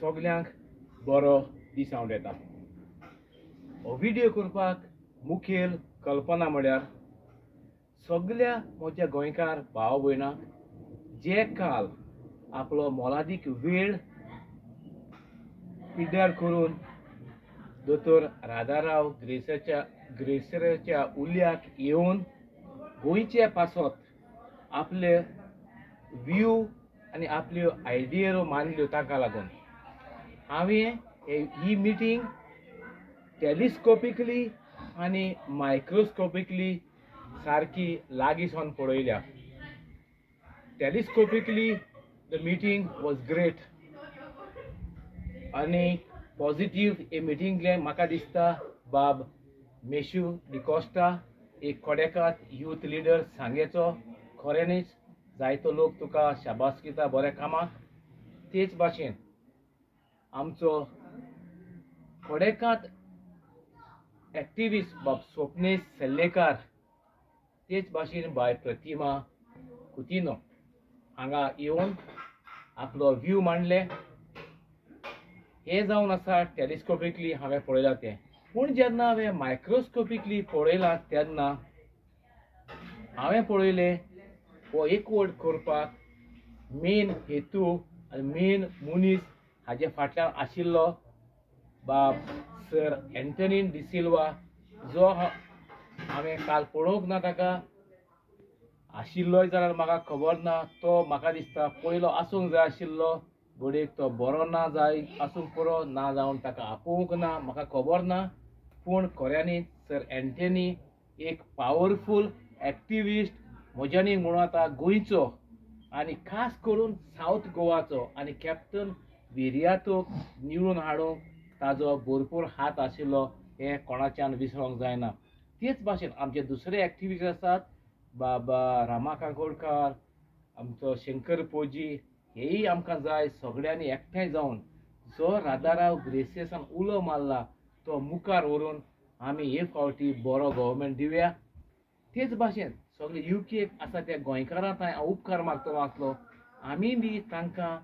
सगल्यांक बरो दीस हांव येता। हो व्हिडिओ करपाक मुखेल कल्पना म्हळ्यार सगळ्या म्हज्या गोंयकार भाव भयणांक जे काल आपलो मोलादीक वेळ पिड्ड्यार करून दोतोर राधाराव ग्रेसराच्या उल्याक येवन गोंयचे पासत आपले व्यू आनी आपल्यो आयडियो मांडल्यो ताका लागून हांवें ही मिटींग टेलिस्कोपिकली आनी मायक्रोस्कोपिकली सारकी लागींसावन पळयल्या। टेलिस्कोपिकली द मिटींग वॉज ग्रेट आनी पॉझिटिव्ह हे मिटींगले म्हाका दिसता बाब मेशू डिकोस्टा एक कोडेकात यूथ लिडर सांगेचो खऱ्यांनीच जायतो लोक तुका शाबास दिता बऱ्या कामाक। तेच भाशेन आमचो कोडेकात एक्टिविस्ट बाब स्वप्नेश सेल्लेकार तेच भाशेन बाय प्रतिमा कुतिनो हांगा येवन आपलो व्यू मांडले। हे जावन आसा टेलिस्कोपिकली हांवें पळयलां तें, पूण जेन्ना हांवें मायक्रोस्कोपिकली पळयलां तेन्ना हांवें पळयलें हो एकवट करपाक मेन हेतू आनी मेन मनीस हाजे फाटल्यान आशिल्लो बाब सर एंटनी डिसिल्वा, जो हांवें काल पळोवंक ना ताका आशिल्लोय जाल्यार म्हाका खबर ना। तो म्हाका दिसता पयलो आसूंक जाय आशिल्लो, घडयेक तो बरो ना जाय आसूंक पुरो ना जावन ताका आपोवंक ना म्हाका खबर ना। पूण खऱ्यांनी सर एंटनी एक पावरफूल एक्टिविस्ट म्हज्यानी म्हणून आतां गोंयचो आनी खास करून सावथ गोवाचो आनी कॅप्टन विर्यातोक निवडून हाडूंक ताजो भरपूर हात आशिल्लो हें कोणाच्यान विसरूंक जायना। तेच भाशेन आमचे दुसरे एक्टिविस्ट आसात बाबा रामा काकोडकार, आमचो शंकर पोजी, हेय आमकां जाय सगळ्यांनी एकठांय जावन जो राधाराव ग्रेसेसान उलो मारला तो मुखार व्हरून आमी हे फावटी बरो गव्हर्मेंट दिवया। तेच भाशेन सगळे युकेक आसा त्या गोंयकारां थंय हांव उपकार मागतलो आसलो, आमी बी तांकां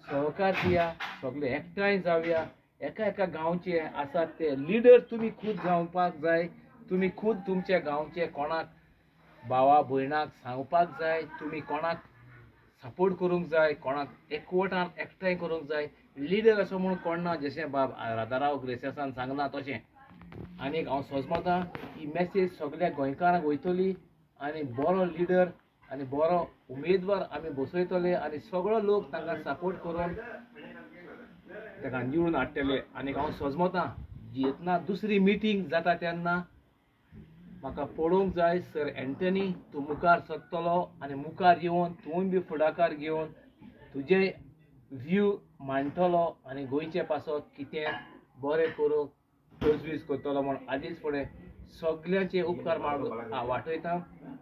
सहकार दिया, सगळे एकठांय जावया। एका गांवचे आसात ते लिडर तुमी खूद जावपाक जाय, तुमी खूद तुमच्या गांवचे कोणाक भावा भयणाक सांगपाक जाय, तुमी कोणाक सपोर्ट करूंक जाय, कोणाक एकवटान एकठांय करूंक जाय। लिडर असो म्हणून कोण ना, जशें बाब राधाराव ग्रेसेसान सांगना तशें। आनीक हांव सोजमतां ही मॅसेज सगळ्या गोंयकारांक वयतली आनी बरो लिडर आनी बरो उमेदवार आमी बसयतले आनी सगळो लोक तांकां सपोर्ट करून ताका निवडून हाडटले। आनीक हांव सोजमतां जेन्ना दुसरी मिटींग जाता तेन्ना म्हाका पळोवंक जाय सर एंटनी तूं मुखार सरतलो आनी मुखार येवन तूंय बी फुडाकार घेवन तुजे व्यू मांडटलो आनी गोंयचे पासत कितें बरें करूंक तजवीज करतलो म्हूण आदींच फुडें सगळ्यांचे उपकार वाटयता।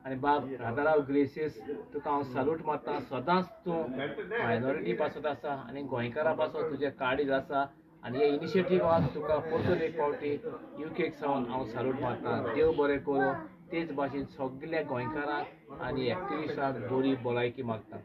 आनी बाब राधाराव ग्रेसेस तुका हांव सॅल्यूट मारतां, सदांच तूं मायनॉरिटी पासत आसा आनी गोंयकारां पासत तुजें काळीज आसा आनी हे इनिशिएटिव्हाक तुका परतून एक फावटी युकेक सावन हांव सॅल्यूट मारतां। देव बरें करूं। तेच भाशेन सगळ्या गोंयकारांक आनी एक्टिविस्टांक बरी भलायकी मागता।